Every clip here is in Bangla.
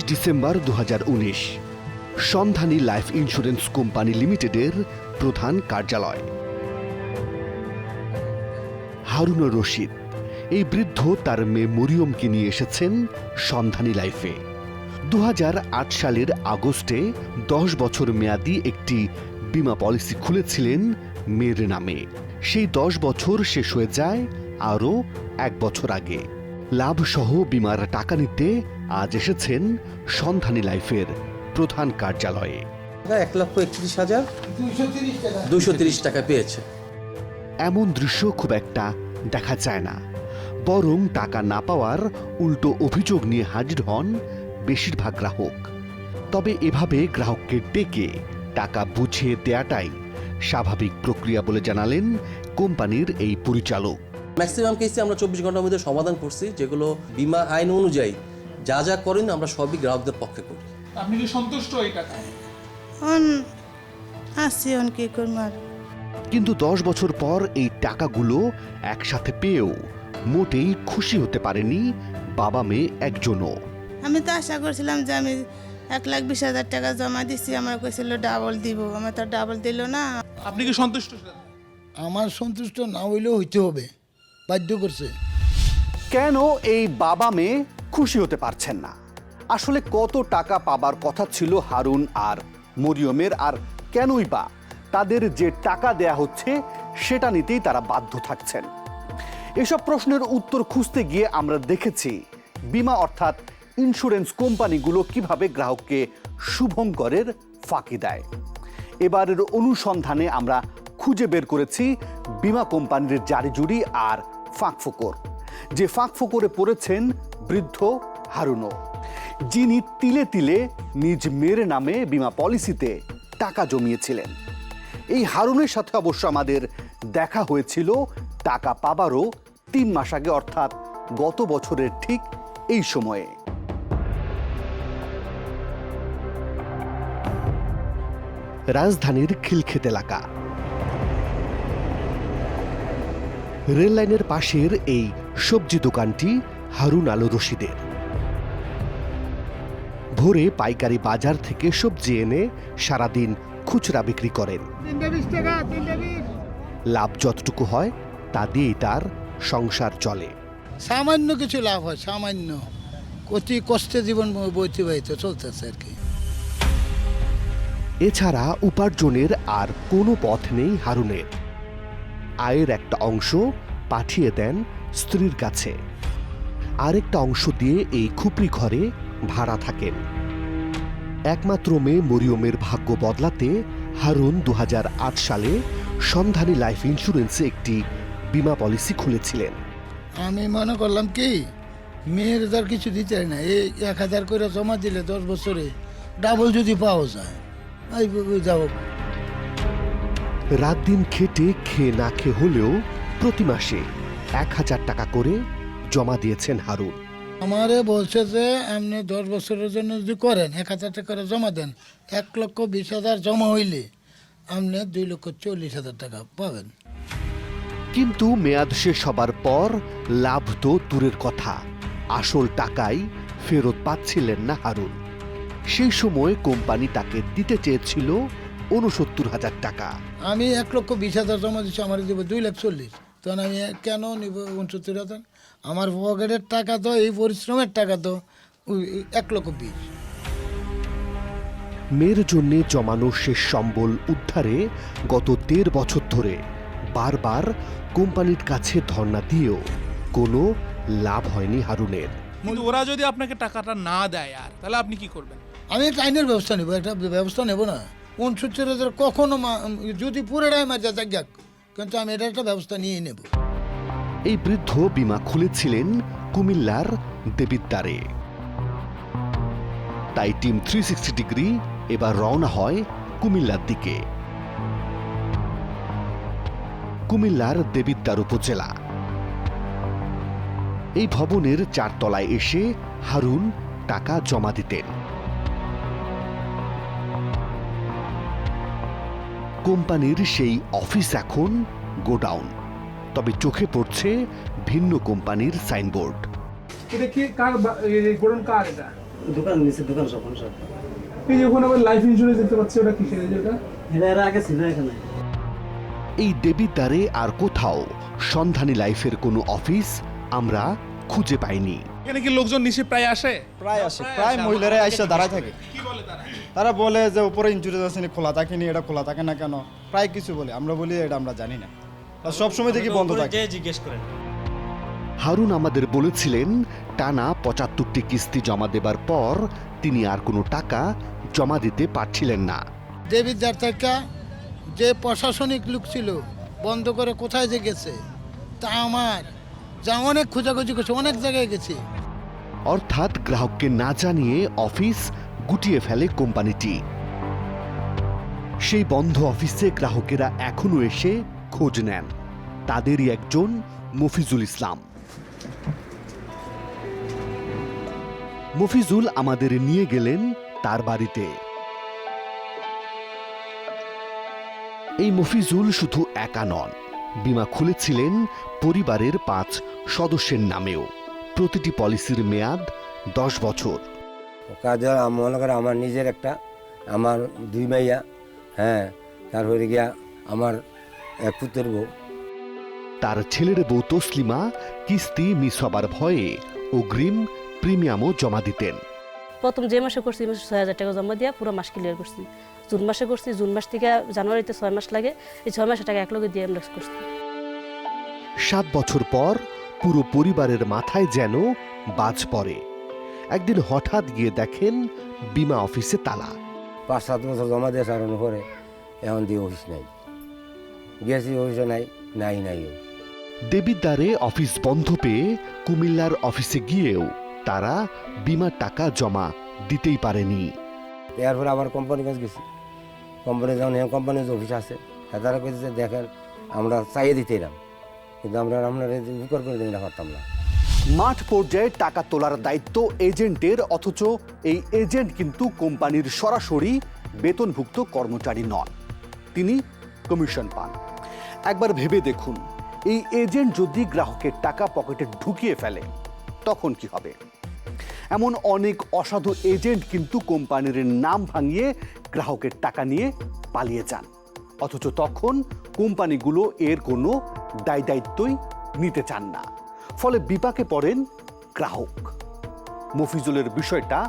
ডিসেম্বর 2019, সন্ধানী লাইফ ইন্স্যুরেন্স কোম্পানি লিমিটেডের প্রধান কার্যালয়। হারুনুর রশিদ এই বৃদ্ধ তার মেয়ে মরিয়মকে নিয়ে এসেছেন সন্ধানী লাইফে। 2008 সালের আগস্টে 10 বছর মেয়াদী একটি বীমা পলিসি খুলেছিলেন মেয়ের নামে। সেই 10 বছর শেষ হয়ে যায় আরও 1 বছর আগে। লাভসহ বীমার টাকা নিতে আজ এসেছেন সন্ধানী লাইফের প্রধান কার্যালয়ে। 1,31,230 টাকা পেয়েছে। এমন দৃশ্য খুব একটা দেখা যায় না, বরং টাকা না পাওয়ার উল্টো অভিযোগ নিয়ে হাজির হন বেশিরভাগ গ্রাহক। তবে এভাবে গ্রাহককে ডেকে টাকা বুঝিয়ে দেয়াটাই স্বাভাবিক প্রক্রিয়া বলে জানালেন কোম্পানির এই পরিচালক। ম্যাক্সিমাম কেসে আমরা 24 ঘন্টার মধ্যে সমাধান করছি, যেগুলো বীমা আইন অনুযায়ী যা যা করেন আমরা সবই গ্রাহকদের পক্ষে করি। আপনি কি সন্তুষ্ট এই টাকায়? কিন্তু 10 বছর পর এই টাকাগুলো একসাথে পেয়েও মোটেই খুশি হতে পারেনি বাবা মেয়ে একজনও। আমি তো আশা করছিলাম যে আমি 1,20,000 টাকা জমা দিচ্ছি, আমার কইছিল ডাবল দিব, আমার তো ডাবল দিল না। আপনি কি সন্তুষ্ট? আমার সন্তুষ্ট না হইলেও হইতে হবে, বাধ্য করছে। কেন এই বাবা মেয়ে খুশি হতে পারছেন না? আসলে কত টাকা পাবার কথা ছিল হারুন আর মরিয়মের, আর কেনই বা তাদের যে টাকা দেয়া হচ্ছে সেটা নিতেই তারা বাধ্য থাকছেন? এসব প্রশ্নের উত্তর খুঁজতে গিয়ে আমরা দেখেছি বীমা অর্থাৎ ইন্স্যুরেন্স কোম্পানিগুলো কিভাবে গ্রাহককে শুভঙ্করের ফাঁকি দেয়। এবারের অনুসন্ধানে আমরা খুঁজে বের করেছি বীমা কোম্পানির জারিজুরি আর ফাঁকফোকর, যে ফাঁকফোকরে পড়েছেন বৃদ্ধ হারুনও, যিনি তিলে তিলে নিজ মেয়ের নামে বীমা পলিসিতে টাকা জমিয়েছিলেন। এই হারুনের সাথে অবশ্য আমাদের দেখা হয়েছিল টাকা পাবারও 3 মাস আগে, অর্থাৎ গত বছরের ঠিক এই সময়ে। রাজধানীর খিলক্ষেত এলাকা, রেল লাইনের পাশের এই সবজি দোকানটি হারুন আল রশিদের। ভোরে পাইকারি বাজার থেকে সবজি এনে সারাদিন খুচরা বিক্রি করেন। লাভ যতটুকু হয় তা দিয়েই তার সংসার চলে। সামান্য কিছু লাভ হয়, সামান্য, অতি কষ্টে জীবন অতিবাহিত চলতেছে আর কি। এছাড়া উপার্জনের আর কোনো পথ নেই হারুনের। আয়ের একটা অংশ পাঠিয়ে দেন স্ত্রীর কাছে, আরেকটা অংশ দিয়ে এই খুপড়ি ঘরে ভাড়া থাকেন। একমাত্র মেয়ে মরিয়মের ভাগ্য বদলাতে হারুন 2008 সালে সন্ধানী লাইফ ইন্স্যুরেন্সে একটি বীমা পলিসি খুলেছিলেন। আমি মনে করলাম কি মেয়ের তার কিছু দিতে হয় না, এই 1,000 করে জমা দিলে 10 বছরে ডাবল যদি পাওয়া যায় যাও। রাত দিন খেটে খেয়ে না খেয়ে হলেও প্রতি মাসে 1,000 টাকা করে জমা দিয়েছেন হারুন। আমারে বলছে যে আপনি 10 বছরের জন্য যদি করেন 1,000 টাকা করে জমা দেন, 1,20,000 জমা হইলে আপনি 2,40,000 টাকা পাবেন। কিন্তু মেয়াদ শেষ হবার পর লাভ তো দূরের কথা, আসল টাকাই ফেরত পাচ্ছিলেন না হারুন। সেই সময় কোম্পানি তাকে দিতে চেয়েছিল 69,000 টাকা। আমি 1,20,000 জমা দিচ্ছি, আমার দেবো 2,40,000, তখন আমি কেন নিব 69,000? আমার পকেটের টাকা তো, এই পরিশ্রমের টাকা তো 1,20,000। মেয়ের জন্যে জমানো শেষ সম্বল উদ্ধারে গত 1.5 বছর ধরে বারবার কোম্পানির কাছে ধর্ণা দিয়েও কোনো লাভ হয়নি হারুনের। কিন্তু ওরা যদি আপনাকে টাকাটা না দেয় আর তাহলে আপনি কি করবেন? আমি একটা আইনের ব্যবস্থা নেব, একটা ব্যবস্থা নেব না। 69,000 কখনো যদি পুরোটাই মাঝে যাক, কিন্তু আমি এটা একটা ব্যবস্থা নিয়েই নেব। এই বৃদ্ধ বীমা খুলেছিলেন কুমিল্লার দেবিদ্বারে। তাই টিম 360 ডিগ্রি এবার রওনা হয় কুমিল্লার দিকে। কুমিল্লার দেবিদ্বার উপজেলা। এই ভবনের 4 তলায় এসে হারুন টাকা জমা দিতেন। কোম্পানির সেই অফিস এখন গোডাউন, তবে চোখে পড়ছে ভিন্ন কোম্পানির সাইনবোর্ড। এটা কি কার গোডাউন? কার এটা? দোকান নিচে দোকান সব এই যে ওখানে আবার লাইফ ইন্স্যুরেন্স দেখতে পাচ্ছি, ওটা কিসের এই যে ওটা? এটা এর আগে ছিল এখানে। এই দেবিদ্বারে আর কোথাও সন্ধানী লাইফের কোনো অফিস আমরা খুঁজে পাইনি। এখানে কি লোকজন নিচে প্রায় আসে? প্রায় আসে, প্রায় মহিলারা এসে দাঁড়ায় থাকে। কি বলে তারা? তারা বলে যে উপরে ইন্স্যুরেন্স আছে খোলা থাকেনি, এটা খোলা থাকে না কেন, প্রায় কিছু বলে। আমরা বলি এটা আমরা জানি না, সব সময় দেখি বন্ধ থাকে। জিজ্ঞেস করেন। হারুন আমাদের বলেছিলেন টানা ৭৫টি কিস্তি জমা দেবার পর তিনি আর কোনো টাকা জমা দিতে পারছিলেন না। দেবিদ্বার থেকে যে প্রশাসনিক লোক ছিল বন্ধ করে কোথায় যে গেছে তা আমার যা অনেক খোঁজাখুঁজি করছে, অনেক জায়গায় গেছি। অর্থাৎ গ্রাহককে না জানিয়ে অফিস গুটিয়ে ফেলে কোম্পানিটি। সেই বন্ধ অফিসে গ্রাহকেরা এখনো এসে খোঁজ নেন। তাদেরই একজন মফিজুল ইসলাম। মফিজুল আমাদের নিয়ে গেলেন তার বাড়িতে। এই মফিজুল শুধু একা নন, বীমা খুলেছিলেন পরিবারের ৫ সদস্যের নামেও। প্রতিটি পলিসির মেয়াদ ১০ বছর। কাজ মনে করে আমার নিজের একটা, আমার 2 মাইয়া, হ্যাঁ, তারপরে গিয়া আমার এক পুত্রের বউ। তার ছেলের বউ তসলিমা কিস্তি মিস হবার ভয়ে অগ্রিম প্রিমিয়ামও জমা দিতেন। প্রথম যে মাসে করছি ৬,০০০ টাকা জমা দিয়ে পুরো মাস ক্লিয়ার করছি। জুন মাসে করছি, জুন মাস থেকে জানুয়ারিতে ৬ মাস লাগে, এই ৬ মাসের টাকা একলগে দিয়ে আমরা করছি। ৭ বছর পর পুরো পরিবারের মাথায় যেন বাজ পড়ে। একদিন হঠাৎ গিয়ে দেখেন বীমা অফিসে তালা। ৫-৭ বছর জমা দিয়ে সারানোর পরে এখন দিয়ে অফিস নাই, গেছি অফিসে নাই, নাই। দেবিদ্বারে অফিস বন্ধ পেয়ে কুমিল্লার অফিসে গিয়েও তারা বীমার টাকা জমা দিতেই পারেনি। এরপরে আবার কোম্পানির কাছে গেছি। কোম্পানি যখন কোম্পানির যে অফিস আছে তারা কেছে দেখেন আমরা চাইয়ে দিতে এলাম, কিন্তু আমরা আপনার উপকার করে দিতে পারতাম না। মাঠ পর্যায়ে টাকা তোলার দায়িত্ব এজেন্টের, অথচ এই এজেন্ট কিন্তু কোম্পানির সরাসরি বেতনভুক্ত কর্মচারী নন, তিনি কমিশন পান। একবার ভেবে দেখুন, এই এজেন্ট যদি গ্রাহকের টাকা পকেটে ঢুকিয়ে ফেলে তখন কি হবে? এমন অনেক অসাধু এজেন্ট কিন্তু কোম্পানির নাম ভাঙিয়ে গ্রাহকের টাকা নিয়ে পালিয়ে যান, অথচ তখন কোম্পানিগুলো এর কোনো দায়িত্বই নিতে চান না। ফলে বিপাকে পড়েন গ্রাহক। মফিজুলের বিষয়টা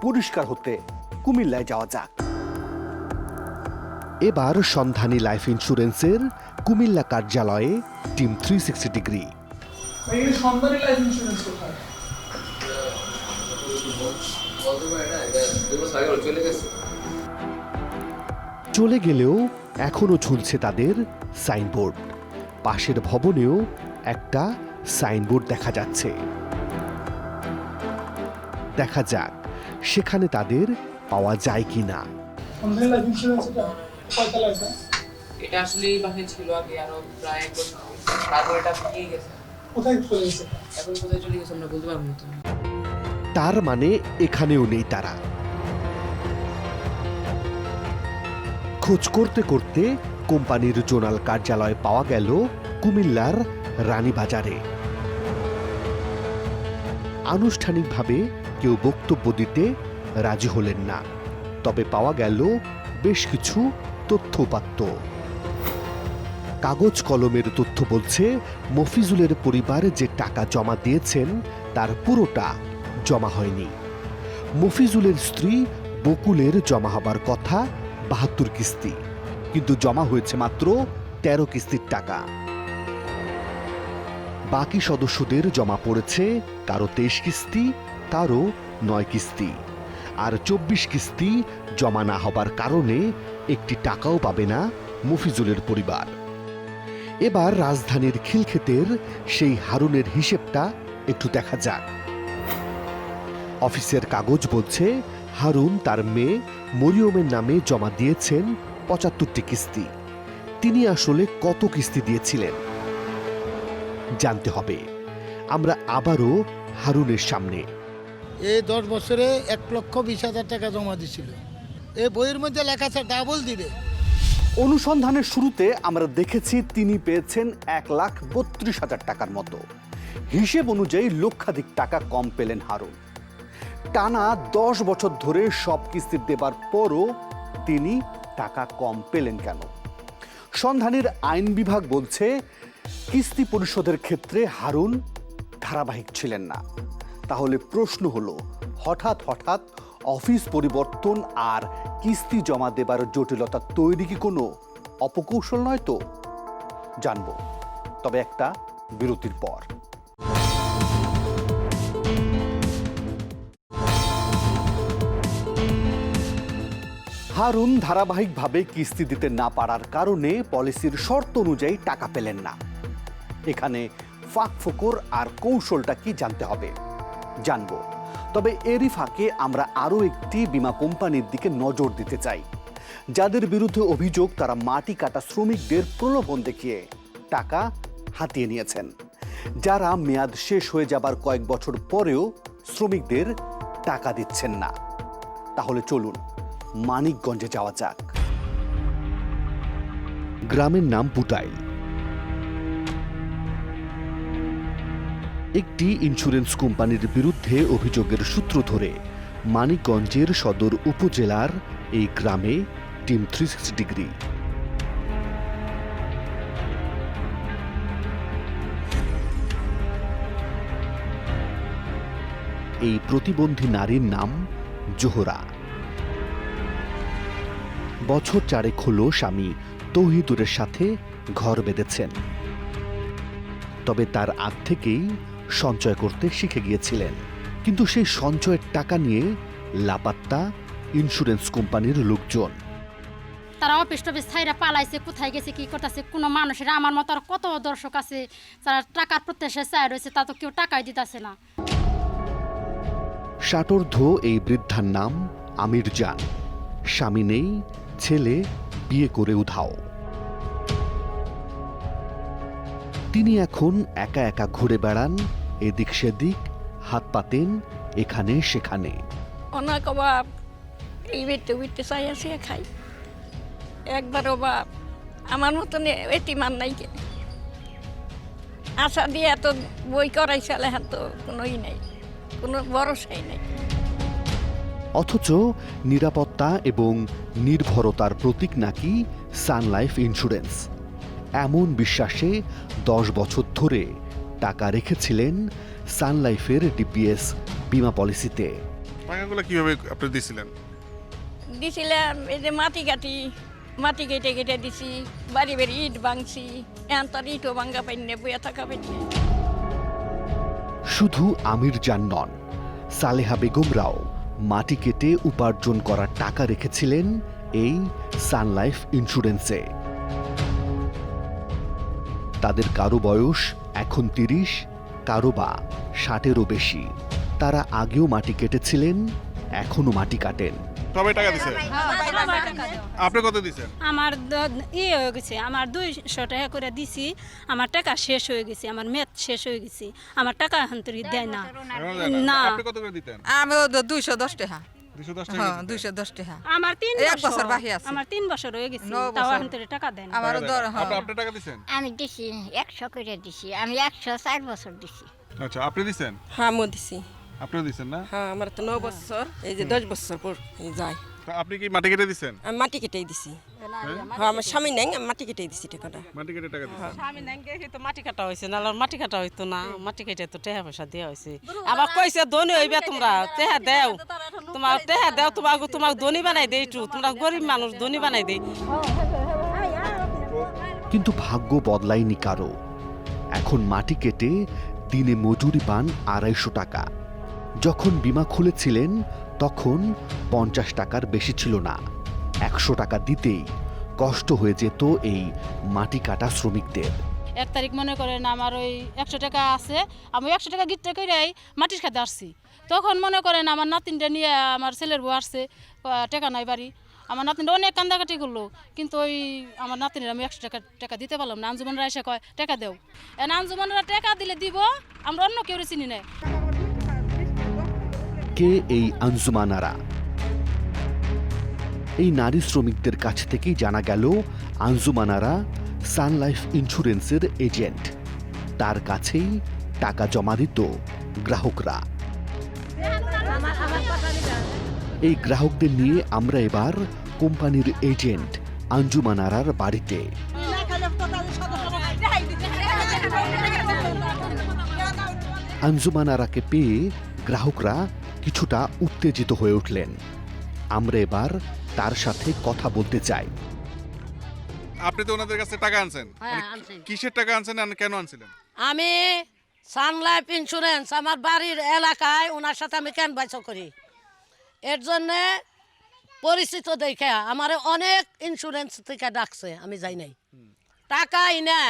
পরিষ্কার হতে কুমিল্লায় যাওয়া যাক। এবার সন্ধানী লাইফ ইন্স্যুরেন্সের কুমিল্লা কার্যালয়ে টিম 360 ডিগ্রি। এই সন্ধানী লাইফ ইন্স্যুরেন্স কোথায়? চলে গেলেও এখনো ঝুলছে তাদের সাইনবোর্ড। পাশের ভবনেও একটা সাইনবোর্ড দেখা যাচ্ছে। দেখা যাক সেখানে তাদের পাওয়া যায় কিনা। সন্ধানী লাইফ ইন্স্যুরেন্স এটা কয়তলা এটা? এটা আসলে এই বাসায় ছিল আগে আরো প্রায় 1 বছর আগে। তারপর এটা ভেঙে গেছে। কোথায় চলে গেছে? এখন কোথায় চলে গেছে আমরা বলতে পারবো না তো। তার মানে এখানেও নেই তারা। খোঁজ করতে করতে কোম্পানির জোনাল কার্যালয় পাওয়া গেল কুমিল্লার রানীবাজারে। আনুষ্ঠানিকভাবে কেউ বক্তব্য দিতে রাজি হলেন না, তবে পাওয়া গেল বেশ কিছু তথ্যউপাত্ত। কাগজ কলমের তথ্য বলছে মফিজুলের পরিবার যে টাকা জমা দিয়েছেন তার পুরোটা জমা হয়নি। মফিজুলের স্ত্রী বকুলের জমা হবার কথা ৭২ কিস্তি, কিন্তু জমা হয়েছে মাত্র ১৩ কিস্তির টাকা। বাকি সদস্যদের জমা পড়েছে কারো ২৩ কিস্তি, কারো ৯ কিস্তি, আর ২৪ কিস্তি জমা না হবার কারণে একটি টাকাও পাবে না মফিজুলের পরিবার। এবার রাজধানীর খিলক্ষেতের সেই হারুনের হিসেবটা একটু দেখা যাক। অফিসের কাগজ বলছে হারুন তার মেয়ে মরিয়মের নামে জমা দিয়েছেন ৭৫টি কিস্তি। তিনি আসলে কত কিস্তি দিয়েছিলেন জানতে হবে। আমরা আবারও হারুনের সামনে। এই ১০ বছরে ১,২০,০০০ টাকা জমা দিছিল। এই বইয়ের মধ্যে লেখা আছে ডাবল দিবে। অনুসন্ধানের শুরুতে আমরা দেখেছি তিনি পেয়েছেন ১,৩২,০০০ টাকার মতো। হিসেব অনুযায়ী লক্ষাধিক টাকা কম পেলেন হারুন। টানা 10 বছর ধরে সব কিস্তি দেবার পরও তিনি টাকা কম পেলেন কেন? সন্ধানীর আইন বিভাগ বলছে কিস্তি পরিশোধের ক্ষেত্রে হারুন ধারাবাহিক ছিলেন না। তাহলে প্রশ্ন হলো, হঠাৎ হঠাৎ অফিস পরিবর্তন আর কিস্তি জমা দেবার জটিলতা তৈরি কি কোনো অপকৌশল নয় তো? জানবো, তবে একটা বিরতির পর। হারুন ধারাবাহিকভাবে কিস্তি দিতে না পারার কারণে পলিসির শর্ত অনুযায়ী টাকা পেলেন না। এখানে ফাঁকফোকর আর কৌশলটা কি জানতে হবে, জানবো। তবে এরই ফাঁকে আমরা আরও একটি বীমা কোম্পানির দিকে নজর দিতে চাই, যাদের বিরুদ্ধে অভিযোগ তারা মাটি কাটা শ্রমিকদের প্রলোভন দেখিয়ে টাকা হাতিয়ে নিয়েছেন, যারা মেয়াদ শেষ হয়ে যাবার কয়েক বছর পরেও শ্রমিকদের টাকা দিচ্ছেন না। তাহলে চলুন মানিকগঞ্জে যাওয়া যাক। গ্রামের নাম পুটাইল। একটি ইন্স্যুরেন্স কোম্পানির বিরুদ্ধে অভিযোগের সূত্র ধরে মানিকগঞ্জের সদর উপজেলার এই গ্রামে টিম 360 ডিগ্রি। এই প্রতিবন্ধী নারীর নাম জোহরা। বছর 4 হলো স্বামী তৌহিদুরের সাথে ঘর বেঁধেছেন, তবে তার আগ থেকেই সঞ্চয় করতে শিখে গিয়েছিলেন। কিন্তু সেই সঞ্চয়ের টাকা নিয়ে লাপাত্তা ইন্স্যুরেন্স কোম্পানির লোকজন। তারা অফিস টফিস ছাইরা পালাইছে, কোথায় গেছে, কি করতেছে কোনো মানুষের। আমার মতো আর কত দর্শক আছে যারা টাকার প্রত্যাশায় চাই রয়েছে, তা তো কেউ টাকাই দিতেছে না। ষাটোর্ধ্ব এই বৃদ্ধার নাম আমির জান। স্বামী নেই, ছেলে বিয়ে করে উধাও। তিনি এখন একা একা ঘুরে বেড়ান, এদিক সেদিক হাত পাতেন এখানে সেখানে। অনেক অভাব, এই বেটে বেটে চাই আছে খাই। একবার অভাব, আমার মতন এতিমান নাই কে। আশা দিয়ে এত বই করাইছে, হাত তো কোনোই নাই, কোনো ভরসাই নাই। অথচ নিরাপত্তা এবং নির্ভরতার প্রতীক নাকি সান লাইফ ইন্স্যুরেন্স। এমন বিশ্বাসে 10 বছর ধরে টাকা রেখেছিলেন সান লাইফের ডিপিএস বীমা পলিসিতে। টাকাগুলো কিভাবে আপনি দিছিলেন? দিছিলাম এই যে মাটি কেটে কেটে দিছি, বাড়ি বাড়ি ইট ভাঙছি, এখন তার ইটও ভাঙ্গা পাইনি, বইয়া থাকা পাইনি। শুধু আমির জান নন, সালেহা বেগমরাও মাটি কেটে উপার্জন করা টাকা রেখেছিলেন এই সান লাইফ ইন্স্যুরেন্সে। তাদের কারো বয়স এখন 30, কারো বা 60-এরও বেশি। তারা আগেও মাটি কেটেছিলেন, এখনো মাটি কাটেন। সবাই টাকা দিছেন? আপনি কত দিছেন? আমার ইয়ে হয়ে গেছে, আমার 200 টাকা করে দিছি। আমার টাকা শেষ হয়ে গেছে, আমার মেয়াদ শেষ হয়ে গেছে। আমার টাকা এখন তো দেয় না। না, আপনি কত করে দিতেন? আমি 210 টাকা। 210 টাকা? হ্যাঁ, 210 টাকা। আমার 3 এক বছর বাকি আছে। আমার 3 বছর হয়ে গেছে, 9 তাও বছর। এখন তো টাকা দেন। আমারও আপনি টাকা দিছেন? আমি দিছি 100 করে দিছি, আমি 104 বছর দিছি। আচ্ছা, আপনি দিছেন? হ্যাঁ, আমি দিছি। আপনিও দিছেন না? হ্যাঁ, আমার তো 9 বছর, এই যে 10 বছর পর যায়। তা আপনি কি মাটি কেটে দিছেন? আমি মাটি কেটেই দিছি। হ্যাঁ, আমার স্বামী নেই, আমি মাটি কেটেই দিছি টাকাটা। মাটি কেটে টাকা দিছেন? স্বামী নেই তো মাটি কাটা হয়েছে, না মাটি কাটা হইতো না, মাটি কেটে তো টাকা পয়সা দেওয়া হয়েছে। আবার কইছে ধনী হইবে তোমরা, টাকা দেও, তোমার টাকা দেও, তোমার ধনী বানাই দেই, তোমরা গরিব মানুষ ধনী বানাই দেই। কিন্তু ভাগ্য বদলায়নি কারো। এখন মাটি কেটে দিনে মজুরি পান 250 টাকা। যখন বীমা খুলেছিলেন তখন 50 টাকার বেশি ছিল না। 100 টাকা দিতেই কষ্ট হয়ে যেত এই মাটি কাটা শ্রমিকদের। 1 তারিখ মনে করেন আমার ওই 100 টাকা আছে, আমি 100 টাকা গিট্টা করে মাটির খাতে আসছি। তখন মনে করেন আমার নাতিনটা নিয়ে আমার ছেলের বউ আসছে, টাকা নাই বাড়ি। আমার নাতিনটা অনেক কান্দাকাটি করলো, কিন্তু ওই আমার নাতিনের আমি 100 টাকা দিতে পারলাম না। আঞ্জুমানরা এসে কয় টাকা দেও, আঞ্জুমানরা টাকা দিলে দিব, আমরা অন্য কেউ চিনি না। কে এই আঞ্জুমানারা? এই নারী শ্রমিকদের কাছ থেকেই জানা গেল আঞ্জুমানারা সান লাইফ ইন্স্যুরেন্সের এজেন্ট। তার কাছেই টাকা জমা দিত গ্রাহকরা। এই গ্রাহকদের নিয়ে আমরা এবার কোম্পানির এজেন্ট আঞ্জুমান আরার বাড়িতে। আঞ্জুমান আরাকে পেয়ে গ্রাহকরা কিছুটা উত্তেজিত হয়ে উঠলেন। আমরা এবার তার সাথে কথা বলতে চাই। আপনি তো ওনাদের কাছে টাকা আনছেন, কিসের টাকা আনছেন আর কেন আনছিলেন? আমি সান লাইফ ইন্স্যুরেন্স আমার বাড়ির এলাকায় ওনার সাথে আমি কেন বাইচ করি, এর জন্যে পরিচিত দেখে আমার অনেক ইন্স্যুরেন্স থেকে ডাকছে, আমি যাই নাই। টাকাই না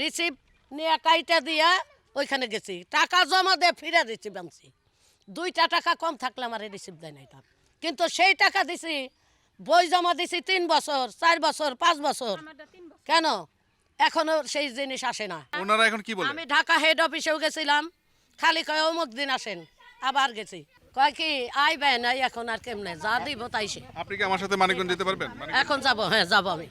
রিসিভ নিয়ে কাইটা দিয়া ওইখানে গেছি, টাকা জমা দিয়ে ফিরে রিসিভ আনছি। 2টা টাকা কম থাকলে আমার রিসিভ দেয় নাই তার, কিন্তু সেই টাকা দিছি, বই জমা দিছি 3 বছর 4 বছর 5 বছর, কেন এখনো সেই জিনিস আসে না। ওনারা এখন কি বলে? আমি ঢাকা হেড অফিসেও গেছিলাম, খালি কয় অমুক দিন আসেন, আবার গেছি, কয় কি আইবে না এখন আর কেমনে যা দিব তাই সে। আপনি কি আমার সাথে মানিকগঞ্জ যেতে পারবেন? এখন যাব, হ্যাঁ যাব আমি।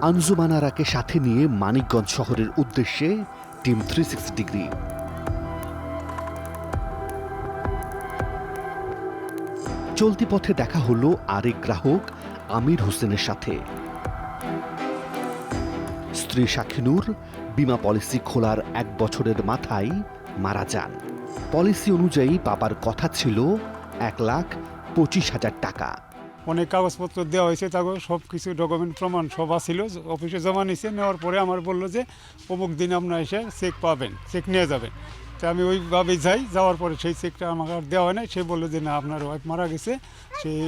আঞ্জুমান আরাকে সাথে নিয়ে মানিকগঞ্জ শহরের উদ্দেশ্যে টিম 360 ডিগ্রি। চলতি পথে দেখা হলো আরেক গ্রাহক আমির হোসেনের সাথে। স্ত্রী শাখিনুর বীমা পলিসি খোলার 1 বছরের মাথায় মারা যান। পলিসি অনুযায়ী বাবার কথা ছিল 1,25,000 টাকা। অনেক কাগজপত্র দেওয়া হয়েছে, তাকে সব কিছু ডকুমেন্ট প্রমাণ সব ছিল, অফিসে জমা নিয়েছে। নেওয়ার পরে আমার বললো যে অমুক দিন আপনার এসে চেক পাবেন, চেক নিয়ে যাবেন। তো আমি ওইভাবে যাই, যাওয়ার পরে সেই চেকটা আমাকে আর দেওয়া হয় না। সে বললো যে না, আপনার ওয়াইফ মারা গেছে, সেই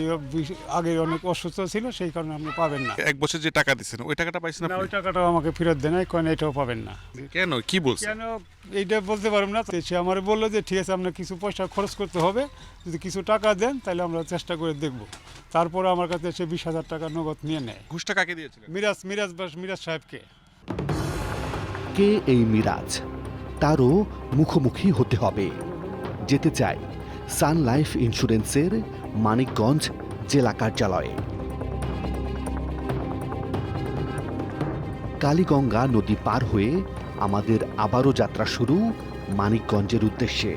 আগে অনেক অসুস্থ ছিল, সেই কারণে আপনি পাবেন না। 1 বছর যে টাকা দিচ্ছেন ওই টাকাটা পাইছেন না, ওই টাকাটাও আমাকে ফেরত দেয় নাই, কেন এটাও পাবেন না। কেন, কি বলছে? কেন এইটা বলতে পারবো না। সে আমার বললো যে ঠিক আছে, আপনার কিছু পয়সা খরচ করতে হবে, যদি কিছু টাকা দেন তাহলে আমরা চেষ্টা করে দেখব। তারপরে আমার কাছে সে 20,000 টাকা নগদ নিয়ে নেয়। ঘুষটা কাকে দিয়েছিলেন? মিরাজ সাহেবকে। কে এই মিরাজ, তারও মুখোমুখি হতে হবে। যেতে চাই সান লাইফ ইন্স্যুরেন্সের মানিকগঞ্জ জেলা কার্যালয়ে। কালীগঙ্গা নদী পার হয়ে আমাদের আবারও যাত্রা শুরু মানিকগঞ্জের উদ্দেশ্যে।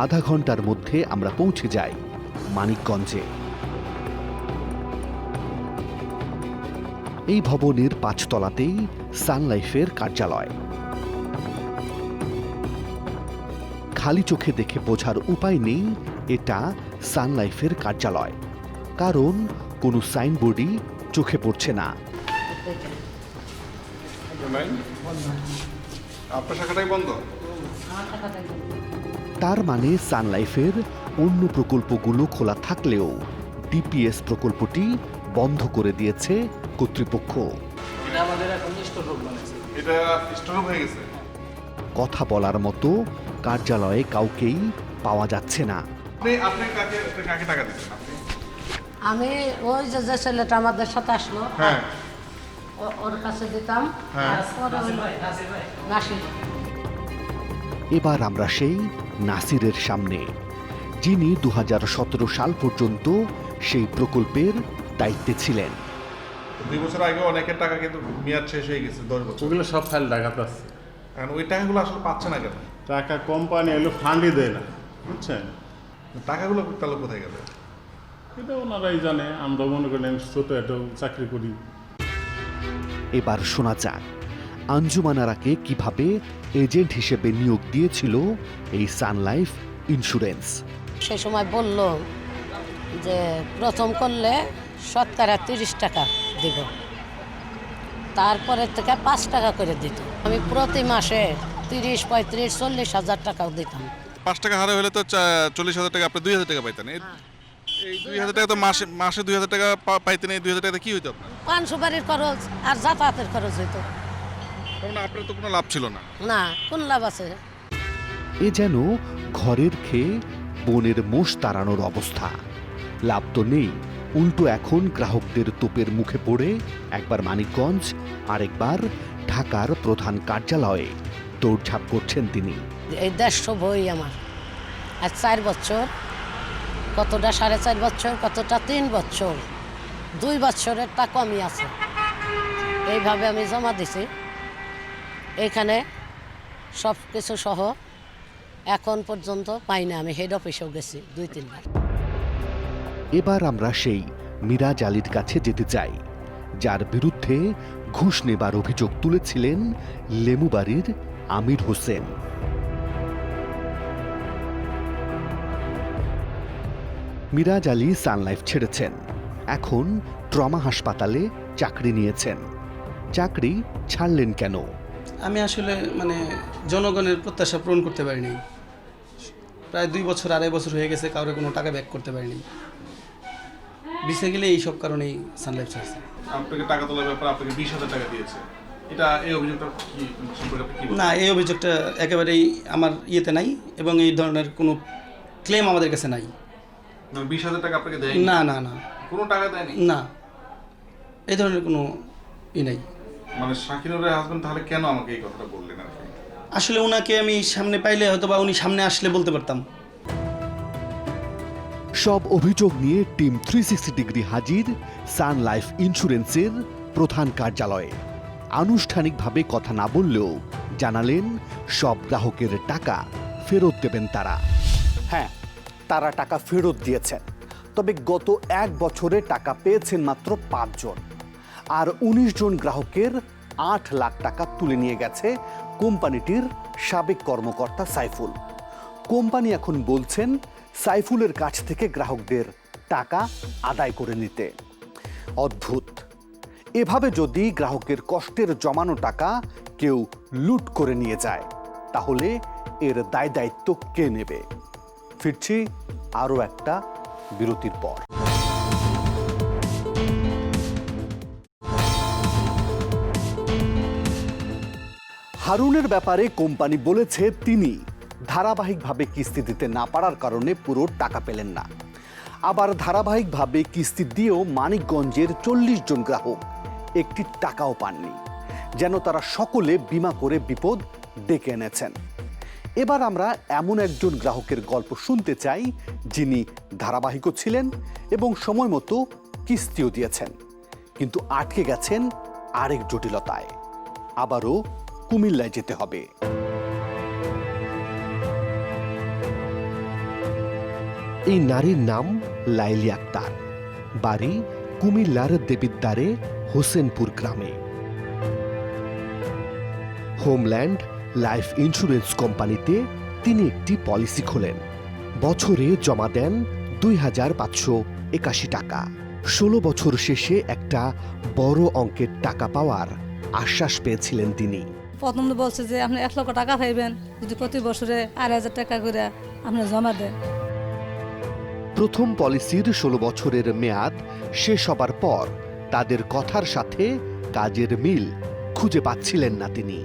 আধা ঘন্টার মধ্যে আমরা পৌঁছে যাই মানিকগঞ্জে। এই ভবনের 5 তলাতেই সান লাইফের কার্যালয়। খালি চোখে দেখে বোঝার উপায় নেই এটা সান লাইফের কার্যালয়, কারণ কোনো সাইনবোর্ডই চোখে পড়ছে না। আপনার শাখাটাই বন্ধ? তার মানে সান লাইফের অন্য প্রকল্পগুলো খোলা থাকলেও ডিপিএস প্রকল্পটি বন্ধ করে দিয়েছে কর্তৃপক্ষ। এটা স্টোর হয়ে গেছে। কথা বলার মতো কার্যালয়ে কাউকেই পাওয়া যাচ্ছে না। আপনি কাকে টাকা দিচ্ছেন? আমি ওই যে ছেলেটা আমাদের সাথে আসলো, হ্যাঁ, ওর কাছে দিতাম। নাসির। এবার আমরা সেই নাসিরের সামনে, যিনি 2017 সাল পর্যন্ত সেই প্রকল্পের দায়িত্বে ছিলেন। 2 বছর আগে অনেকের টাকা কিন্তু মেয়াদ শেষ হয়ে গেছে, 10 বছর। ওগুলো সব ফাইল ঢাকাতে আছে। কারণ ওই টাকাগুলো আসলে পাচ্ছে না কেন? টাকা কোম্পানি এলো ফান্ডই দেয় না, বুঝছেন? টাকাগুলো তাহলে কোথায় গেল? এটা ওনারাই জানে, আমরা মনে করি আমি ছোট একটা চাকরি করি। এবার শোনা যাক আঞ্জুমান আরাকে কিভাবে এজেন্ট হিসেবে নিয়োগ দিয়েছিল এই সান লাইফ ইন্স্যুরেন্স। সে সময় বলল যে প্রথম করলে শতকরা 30 টাকা দিব, তারপরে থেকে 5 টাকা করে দিত। আমি প্রতি মাসে 30, 35, 40 হাজার টাকাও দিতাম। 5 টাকা হারে হলে তো 40,000 টাকা, আপনি 2,000 টাকা পাইতেন। এই 2,000 টাকা তো মাসে 2,000 টাকা পাইতেন। এই 2,000 টাকা কি হইতো আপনার? পান সুপারির খরচ আর যাতায়াতের খরচ হইতো। আপনার তো কোনো লাভ ছিল না। না, কোন লাভ আছে? এ যেন ঘরের খেয়ে বনের মোষ তাড়ানোর অবস্থা। লাভ তো নেই, উল্টো এখন গ্রাহকদের তোপের মুখে পড়ে একবার মানিকগঞ্জ আরেকবার ঢাকার প্রধান কার্যালয়ে দৌড়ঝাঁপ করছেন তিনি। এই 150 বই আমার, আর 4 বছর, কতটা 4.5 বছর, কতটা 3 বছর, 2 বছরের টা কমই আছে। এইভাবে আমি জমা দিছি। এইখানে সব কিছু সহ এখন পর্যন্ত পাই না। আমি হেড অফিসেও গেছি 2-3 বার। এবার আমরা সেই মিরাজ আলীর কাছে যেতে চাই, যার বিরুদ্ধে ঘুষ নেবার অভিযোগ তুলেছিলেন লেমুবাড়ির আমির হোসেন। মিরাজ আলী সানলাইফ ছেড়েছেন, এখন ট্রমা হাসপাতালে চাকরি নিয়েছেন। চাকরি ছাড়লেন কেন? আমি আসলে জনগণের প্রত্যাশা পূরণ করতে পারিনি। প্রায় 2 বছর 2.5 বছর হয়ে গেছে, কাউরে কোনো টাকা ব্যাক করতে পারিনি। বিসে গেলে এইসব কারণেই সানলাইফ ছাড়ছে। আপনাকে টাকা তোলার ব্যাপারে আপনাকে 20,000 টাকা দিয়েছে, এটা এই অভিযোগটা কি সম্পর্কে আপনি কি বলেন? না, এই অভিযোগটা একেবারেই আমার ইয়েতে নাই এবং এই ধরনের কোনো ক্লেম আমাদের কাছে নাই। 20,000 টাকা আপনাকে দেয়নি? না না না, কোনো টাকা দেয়নি? না, এই ধরনের কোনো নাই। শাকিনুরের হাজবেন্ড তাহলে কেন আমাকে এই কথাটা বললেন? আর কি আসলে ওনাকে আমি সামনে পাইলে হয়তো বা উনি সামনে আসলে বলতে পারতাম। সব অভিযোগ নিয়ে টিম 360 ডিগ্রি হাজির সান লাইফ ইন্স্যুরেন্সের প্রধান কার্যালয়ে। আনুষ্ঠানিকভাবে কথা না বললেও জানালেন সব গ্রাহকের টাকা ফেরত দেবেন তারা। হ্যাঁ, তারা টাকা ফেরত দিয়েছেন, তবে গত 1 বছরে টাকা পেয়েছেন মাত্র 5 জন। আর 19 জন গ্রাহকের 8 লাখ টাকা তুলে নিয়ে গেছে কোম্পানিটির সাবেক কর্মকর্তা সাইফুল। কোম্পানি এখন বলছেন সাইফুলের কাছ থেকে গ্রাহকদের টাকা আদায় করে নিতে। অদ্ভুত, এভাবে যদি গ্রাহকের কষ্টের জমানো টাকা কেউ লুট করে নিয়ে যায়, তাহলে এর দায় দায়িত্ব কে নেবে? ফিরছি আরও একটা বিরতির পর। হারুনের ব্যাপারে কোম্পানি বলেছে তিনি ধারাবাহিকভাবে কিস্তি দিতে না পারার কারণে পুরো টাকা পেলেন না। আবার ধারাবাহিকভাবে কিস্তি দিয়েও মানিকগঞ্জের 40 জন গ্রাহক একটি টাকাও পাননি, যেন তারা সকলে বিমা করে বিপদ ডেকে এনেছেন। এবার আমরা এমন একজন গ্রাহকের গল্প শুনতে চাই, যিনি ধারাবাহিকও ছিলেন এবং সময় মতো কিস্তিও দিয়েছেন, কিন্তু আটকে গেছেন আরেক জটিলতায়। আবারও কুমিল্লায় যেতে হবে। এই নারীর নাম লাইলি আক্তার, বাড়ি কুমিল্লার দেবিদ্বারে হোসেনপুর গ্রামে। হোমল্যান্ড লাইফ ইন্স্যুরেন্স কোম্পানিতে তিনি একটি পলিসি খোলেন। বছরে জমা দেন 2,581 টাকা। 16 বছর শেষে একটা বড় অঙ্কের টাকা পাওয়ার আশ্বাস পেয়েছিলেন তিনি। প্রথম বলছে যে আপনি 1 লক্ষ টাকা পাইবেন যদি প্রতি বছরে 2,500 টাকা করে আপনি জমা দেন। প্রথম পলিসির 16 বছরের মেয়াদ শেষ হবার পর তাদের কথার সাথে কাজের মিল খুঁজে পাচ্ছিলেন না তিনি।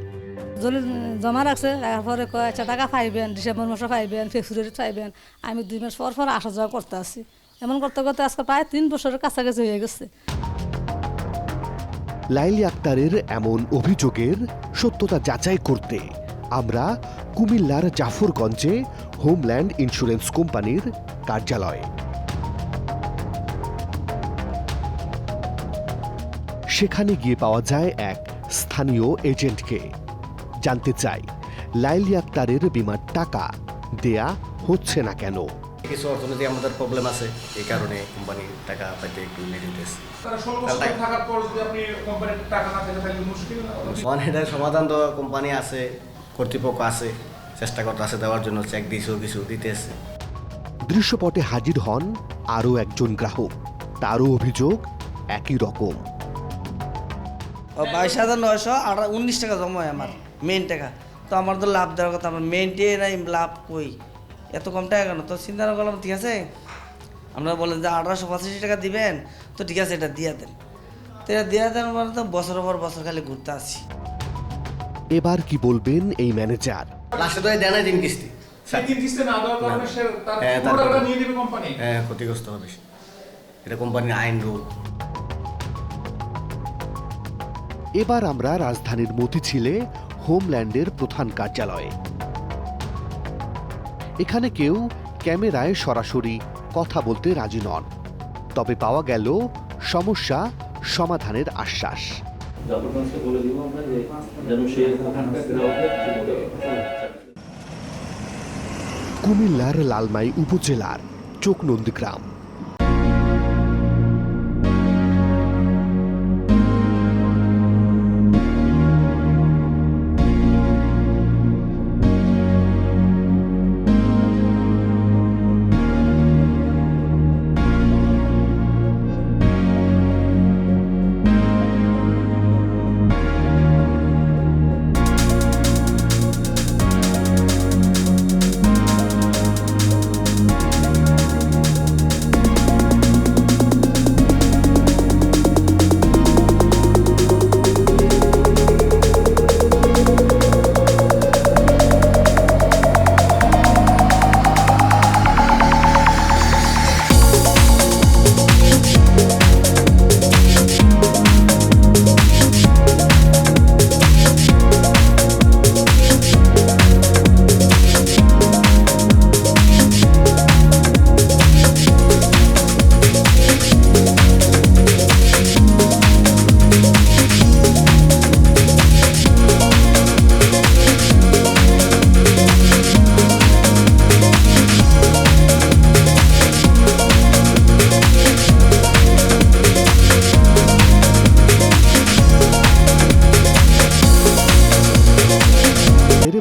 জমা রাখছে, পরে কয়েকটা টাকা পাইবেন, ডিসেম্বর মাসে পাইবেন, ফেব্রুয়ারি পাইবেন। আমি 2 মাস পর পর আসা যাওয়া করতে আসি, এমন করতে করতে আজকে প্রায় 3 বছরের কাছাকাছি হয়ে গেছে। লাইলি আক্তারের এমন অভিযোগের সত্যতা যাচাই করতে আমরা কুমিল্লার জাফরগঞ্জে হোমল্যান্ড ইন্স্যুরেন্স কোম্পানির কার্যালয়ে। সেখানে গিয়ে পাওয়া যায় এক স্থানীয় এজেন্টকে। জানতে চাই লাইলি আক্তারের বীমার টাকা দেয়া হচ্ছে না কেন। কিছু অর্থনৈতিক আমাদের প্রবলেম আছে, এই কারণে কোম্পানির টাকা পাইতে একটু লেট হইতেছে। এটার সমাধান তো কোম্পানি আছে, কর্তৃপক্ষ আছে, চেষ্টা করতে আছে দেওয়ার জন্য, চেক দিয়েছেও কিছু দিতেছে। দৃশ্যপটে হাজির হন আরও একজন গ্রাহক, তারও অভিযোগ একই রকম। 22,919 টাকা জমা হয় আমার মেইন টাকা। তো আমার তো লাভ দেওয়ার কথা, আমার মেইনটাই নাই, লাভ কই এত কম টাকা কেন? তো চিন্তা করলাম ঠিক আছে, আমরা বলেন যে 1885 টাকা দিবেন, তো ঠিক আছে এটা দিয়ে দেন। তো এটা দিয়ে দেন বলে তো বছরের পর বছর খালি ঘুরতে আসি। এবার কি বলবেন এই ম্যানেজার? লাস্টে তো দেয় না 3 কিস্তি। হ্যাঁ, ক্ষতিগ্রস্ত হবে, এটা কোম্পানির আইন রুল। এবার আমরা রাজধানীর মতিঝিলে হোমল্যান্ডের প্রধান কার্যালয়ে। এখানে কেউ ক্যামেরায় সরাসরি কথা বলতে রাজি নন, তবে পাওয়া গেল সমস্যা সমাধানের আশ্বাস। কুমিল্লার লালমাই উপজেলার চোকনন্দী গ্রাম।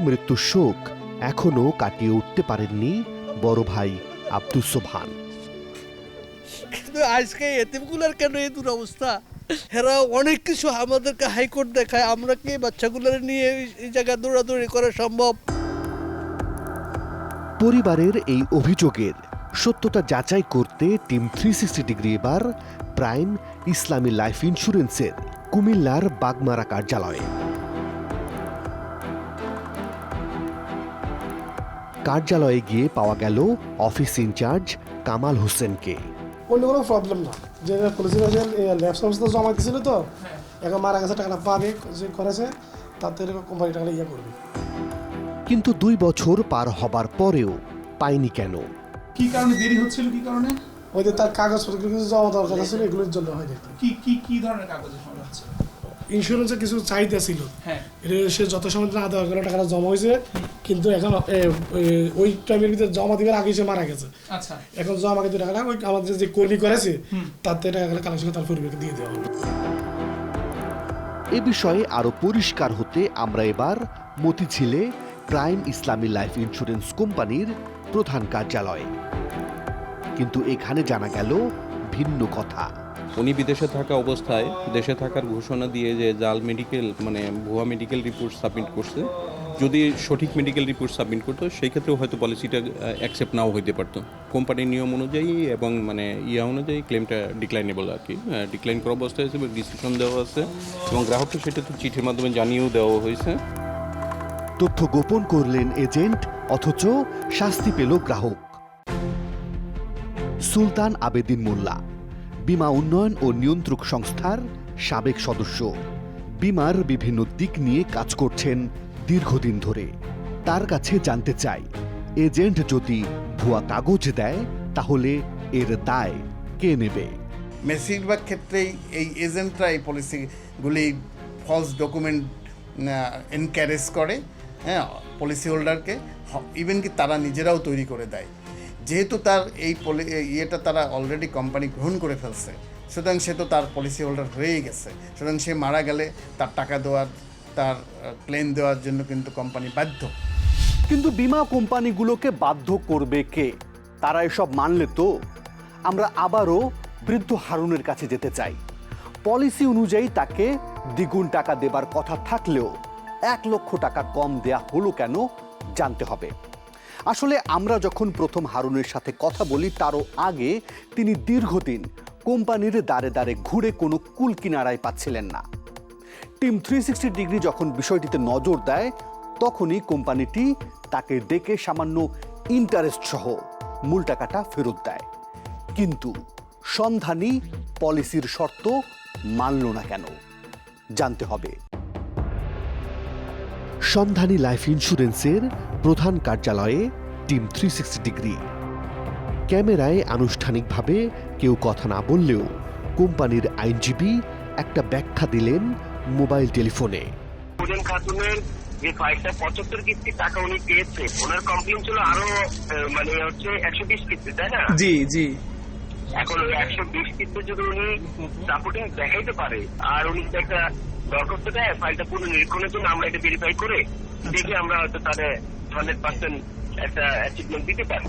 মৃত্যুর শোক এখনো কাটিয়ে উঠতে পারেননি বড় ভাই আব্দুস সোবহান। আজকে এতিমগুলোর কেন এই দুরবস্থা? এরা অনেক কিছু আমাদেরকে হাইকোর্ট দেখায়, আমরা কি বাচ্চাগুলোর নিয়ে এই জায়গায় দৌড়াদৌড়ি করা সম্ভব? পরিবারের এই অভিযোগের সত্যতা যাচাই করতে টিম 360 ডিগ্রি এবার প্রাইম ইসলামী লাইফ ইন্স্যুরেন্সের কুমিল্লার বাগমারা কার্যালয়ে। কার্যালয়ে গিয়ে পাওয়া গেল অফিস ইনচার্জ কামাল হোসেনকে। অন্য কোনো প্রবলেম না, যে পুলিশের ল্যাব সংস্থা জমা দিয়েছিল তো এখন মারা গেছে, টাকাটা পাবে যে করেছে তাতে কোম্পানি টাকাটা ইয়ে করবে। কিন্তু 2 বছর পার হবার পরেও পায়নি কেন? কি কারণে দেরি হচ্ছিল? কি কারণে? ওই যে তার কাগজপত্র কিছু জমা দেওয়ার কথা ছিল, এগুলোর জন্য হয় দেখতে। কি ধরনের কাগজ জমা হচ্ছে? ইন্স্যুরেন্সের কিছু চাহিদা ছিল, হ্যাঁ, সে যত সময় না দেওয়ার কারণে টাকাটা জমা হয়েছে, কিন্তু এখন ওই টাইমের ভিতরে জমা দিবার আগে সে মারা গেছে। আচ্ছা, এখন জমা কিন্তু টাকাটা ওই আমাদের যে কর্মী করেছে তাতে টাকাটা কালেকশন তার পরিবারকে দিয়ে দেওয়া হবে। এ বিষয়ে আরো পরিষ্কার হতে আমরা এবার মতিঝিলে প্রাইম ইসলামী লাইফ ইন্স্যুরেন্স কোম্পানির প্রধান কার্যালয়ে। কিন্তু এখানে জানা গেল ভিন্ন কথা। উনি বিদেশে থাকা অবস্থায় দেশে থাকার ঘোষণা দিয়ে যে জাল মেডিকেল মানে ভুয়া মেডিকেল রিপোর্ট সাবমিট করছে, যদি সঠিক মেডিকেল রিপোর্ট সাবমিট করতো সেই ক্ষেত্রেও হয়তো পলিসিটা অ্যাকসেপ্ট নাও হইতে পারতো কোম্পানির নিয়ম অনুযায়ী, এবং মানে অনুযায়ী ক্লেমটা ডিক্লাইনেবল আর কি, ডিক্লাইন করা অবস্থায় আছে, ডিসিশন দেওয়া আছে এবং গ্রাহককে সেটা তো চিঠির মাধ্যমে জানিয়েও দেওয়া হয়েছে। তথ্য গোপন করলেন এজেন্ট, অথচ শাস্তি পেল গ্রাহক। সুলতান আবেদিন মোল্লা বীমা উন্নয়ন ও নিয়ন্ত্রক সংস্থার সাবেক সদস্য, বীমার বিভিন্ন দিক নিয়ে কাজ করছেন দীর্ঘদিন ধরে। তার কাছে জানতে চাই, এজেন্ট যদি ভুয়া কাগজ দেয় তাহলে এর দায় কে নেবে? বেশিরভাগ ক্ষেত্রেই এই এজেন্টরা এই পলিসিগুলি ফলস ডকুমেন্ট এনকারেজ করে, হ্যাঁ, পলিসি হোল্ডারকে, ইভেন কি তারা নিজেরাও তৈরি করে দেয়। যেহেতু তার এই ইয়েটা তারা অলরেডি কোম্পানি গ্রহণ করে ফেলছে, সুতরাং সে তো তার পলিসি হোল্ডার হয়েই গেছে, সুতরাং সে মারা গেলে তার টাকা দেওয়ার, তার ক্লেম দেওয়ার জন্য কিন্তু কোম্পানি বাধ্য। কিন্তু বীমা কোম্পানিগুলোকে বাধ্য করবে কে? তারা এসব মানলে তো আমরা আবারও বৃদ্ধ হারুনের কাছে যেতে চাই। পলিসি অনুযায়ী তাকে দ্বিগুণ টাকা দেবার কথা থাকলেও 1 লক্ষ টাকা কম দেয়া হলো কেন জানতে হবে। আসলে আমরা যখন প্রথম হারুনের সাথে কথা বলি তারও আগে তিনি দীর্ঘদিন কোম্পানির দ্বারে দ্বারে ঘুরে কোনো কুল কিনারায় পাচ্ছিলেন না। টিম 360 ডিগ্রি যখন বিষয়টিতে নজর দেয় তখনই কোম্পানিটি তাকে ডেকে সামান্য ইন্টারেস্ট সহ মূল টাকাটা ফেরত দেয়। কিন্তু সন্ধানী পলিসির শর্ত মানল না কেন জানতে হবে। সন্ধানী লাইফ ইন্স্যুরেন্সের প্রধান কার্যালয়ে টিম 360 ডিগ্রি। ক্যামেরায় আনুষ্ঠানিকভাবে কেউ কথা না বললেও কোম্পানির আইনজীবী একটা ব্যাখ্যা দিলেন মোবাইল টেলিফোনে। খাতুনের যে কয়েকটা 75 কিস্তি টাকা উনি পেয়েছে, ওনার কমপ্লেন ছিল আরো মানে হচ্ছে 120 কিস্তি, তাই না? জি জি। এখন 120 কিস্তি যদি উনি সাপোর্টিং দেখাইতে পারে আর উনি যদি একটা দরখাস্ত দেয় ফাইলটা পুরো নিরীক্ষণের জন্য, আমরা এটা ভেরিফাই করে দেখে আমরা হয়তো তাদের 100% একটা অ্যাচিভমেন্ট দিতে পারি।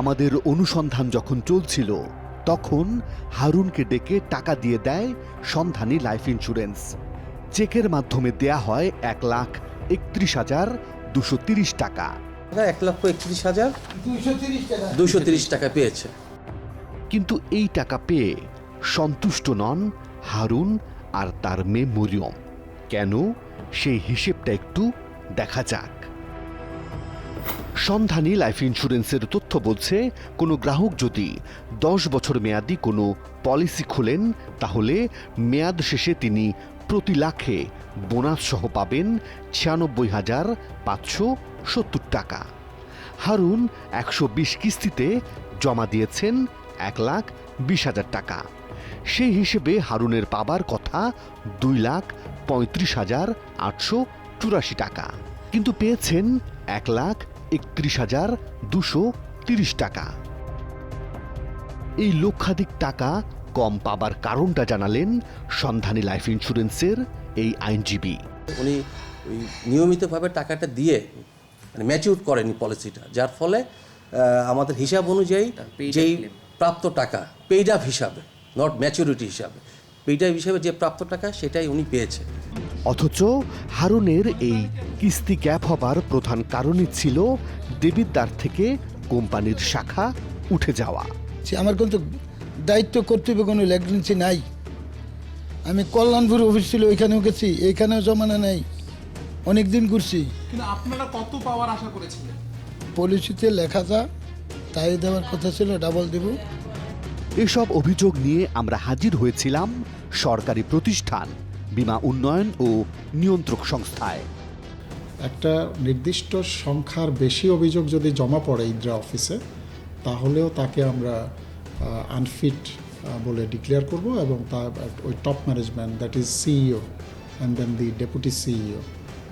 আমাদের অনুসন্ধান যখন চলছিল তখন হারুনকে ডেকে টাকা দিয়ে দেয় সন্ধানী লাইফ ইন্স্যুরেন্স। চেকের মাধ্যমে দেয়া হয় 1,31,230 টাকা। 1,31,230 টাকা পেয়েছে। কিন্তু এই টাকা পেয়ে সন্তুষ্ট নন হারুন আর তার মেয়ে মরিয়ম। কেন, সেই হিসেবটা একটু দেখা যাক। সন্ধানী লাইফ ইন্স্যুরেন্সের তথ্য বলছে, কোনো গ্রাহক যদি 10 বছর মেয়াদি কোনো পলিসি খোলেন তাহলে মেয়াদ শেষে তিনি প্রতি লাখে বোনাস সহ পাবেন 96,570 টাকা। হারুন 120 কিস্তিতে জমা দিয়েছেন 1,20,000 টাকা। সেই হিসেবে হারুনের পাবার কথা 2,35,884 টাকা, কিন্তু পেয়েছেন 1,31,230 টাকা। এই লক্ষাধিক টাকা কম পাবার কারণটা জানালেন সন্ধানী লাইফ ইন্স্যুরেন্সের এই আইনজীবী। উনি ওই নিয়মিতভাবে টাকাটা দিয়ে মানে ম্যাচিউর করেনি পলিসিটা, যার ফলে আমাদের হিসাব অনুযায়ী যেই প্রাপ্ত টাকা পেইড আপ হিসাবে, নট ম্যাচুরিটি হিসাবে, পেইড আপ হিসাবে যে প্রাপ্ত টাকা সেটাই উনি পেয়েছে। অথচ হারুনের এই কিস্তি গ্যাপ হবার প্রধান কারণই ছিল দেবিদ্বার থেকে কোম্পানির শাখা উঠে যাওয়া। আমার কিন্তু দায়িত্ব কর্তৃপক্ষ কোনো লেগনেন্সি নাই। আমি কল্যাণপুর অফিস ছিল, ওইখানেও গেছি, এইখানেও জমানা নেই, অনেক দিন ঘুরছি। কিন্তু আপনারা কত পাওয়ার আশা করেছিলেন? পলিসিতে লেখা যা তাই দেওয়ার কথা ছিল, ডাবল দেব। এসব অভিযোগ নিয়ে আমরা হাজির হয়েছিলাম সরকারি প্রতিষ্ঠান বীমা উন্নয়ন ও নিয়ন্ত্রক সংস্থায়। একটা নির্দিষ্ট সংখ্যার বেশি অভিযোগ যদি জমা পড়ে ইন্দ্রা অফিসে, তাহলেও তাকে আমরা আনফিট বলে ডিক্লেয়ার করব এবং তার ওই top management, that is CEO and then the deputy CEO,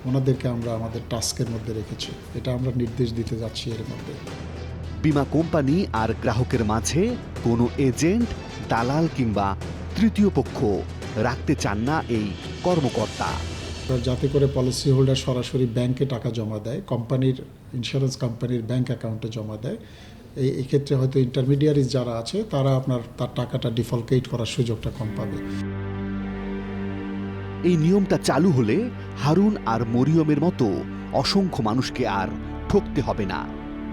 ওনাদেরকে আমরা আমাদের টাস্কের মধ্যে রেখেছি। এটা আমরা নির্দেশ দিতে যাচ্ছি এর মধ্যে। বীমা কোম্পানি আর গ্রাহকের মাঝে কোনো এজেন্ট, দালাল কিংবা তৃতীয় পক্ষ রাখতে চান না এই কর্মকর্তা। যাতে করে পলিসি হোল্ডার সরাসরি ব্যাংকে টাকা জমা দেয়, কোম্পানির ইন্স্যুরেন্স কোম্পানির ব্যাংক অ্যাকাউন্টে জমা দেয়। এই ক্ষেত্রে হয়তো ইন্টারমিডিয়ারিজ যারা আছে তারা তার টাকাটা ডিফলকেট করার সুযোগটা কম পাবে। এই নিয়মটা চালু হলে হারুন আর মরিয়মের মতো অসংখ্য মানুষকে আর ঠকতে হবে না,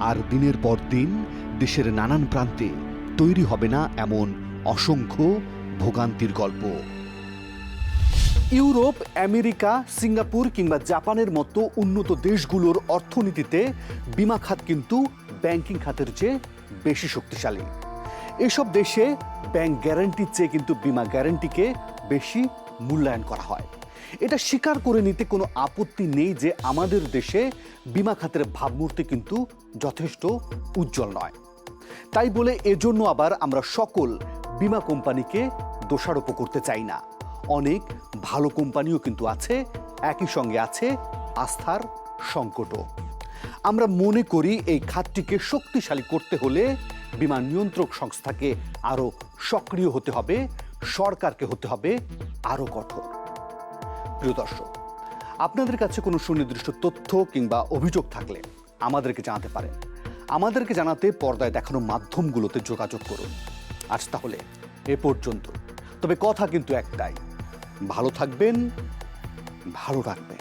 আর দিনের পর দিন দেশের নানান প্রান্তে তৈরি হবে না এমন অসংখ্য ভোগান্তির গল্প। ইউরোপ, আমেরিকা, সিঙ্গাপুর কিংবা জাপানের মতো উন্নত দেশগুলোর অর্থনীতিতে বিমা খাত কিন্তু ব্যাংকিং খাতের চেয়ে বেশি শক্তিশালী। এসব দেশে ব্যাংক গ্যারান্টির চেয়ে কিন্তু বিমা গ্যারান্টিকে বেশি মূল্যায়ন করা হয়। এটা স্বীকার করে নিতে কোনো আপত্তি নেই যে আমাদের দেশে বিমা খাতের ভাবমূর্তি কিন্তু যথেষ্ট উজ্জ্বল নয়। তাই বলে এজন্য আবার আমরা সকল বিমা কোম্পানিকে দোষারোপ করতে চাই না। অনেক ভালো কোম্পানিও কিন্তু আছে, একই সঙ্গে আছে আস্থার সংকটও। আমরা মনে করি এই খাতটিকে শক্তিশালী করতে হলে বিমা নিয়ন্ত্রক সংস্থাকে আরও সক্রিয় হতে হবে, সরকারকে হতে হবে আরও কঠোর। প্রিয় দর্শক, আপনাদের কাছে কোনো সুনির্দিষ্ট তথ্য কিংবা অভিযোগ থাকলে আমাদেরকে জানাতে পারেন। আমাদেরকে জানাতে পর্দায় দেখানো মাধ্যমগুলোতে যোগাযোগ করুন। আজ তাহলে এ পর্যন্ত। তবে কথা কিন্তু একটাই, ভালো থাকবেন, ভালো রাখবেন।